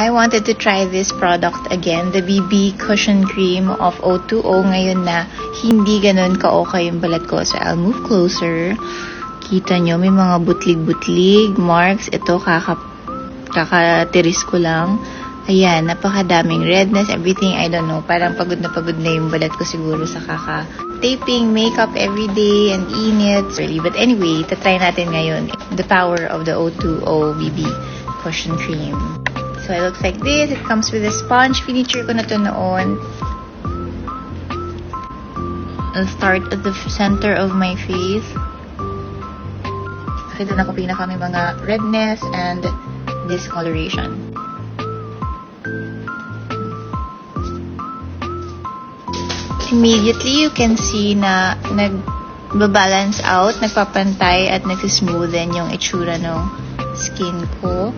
I wanted to try this product again, the BB Cushion Cream of O2O ngayon na hindi ganun ka-okay yung balat ko. So, I'll move closer. Kita nyo, may mga butlig-butlig, marks. Ito, kakatiris ko lang. Ayan, napakadaming redness, everything, I don't know. Parang pagod na yung balat ko siguro sa taping makeup every day and init. Really. But anyway, tatry natin ngayon the power of the O2O BB Cushion Cream. So it looks like this. It comes with a sponge. Finiture ko na to noon. I'll start at the center of my face. Kasi doon ako pinaka may mga redness and discoloration. Immediately, you can see na nagbabalance out, nagpapantay at nagsismoothen yung itsura ng skin ko.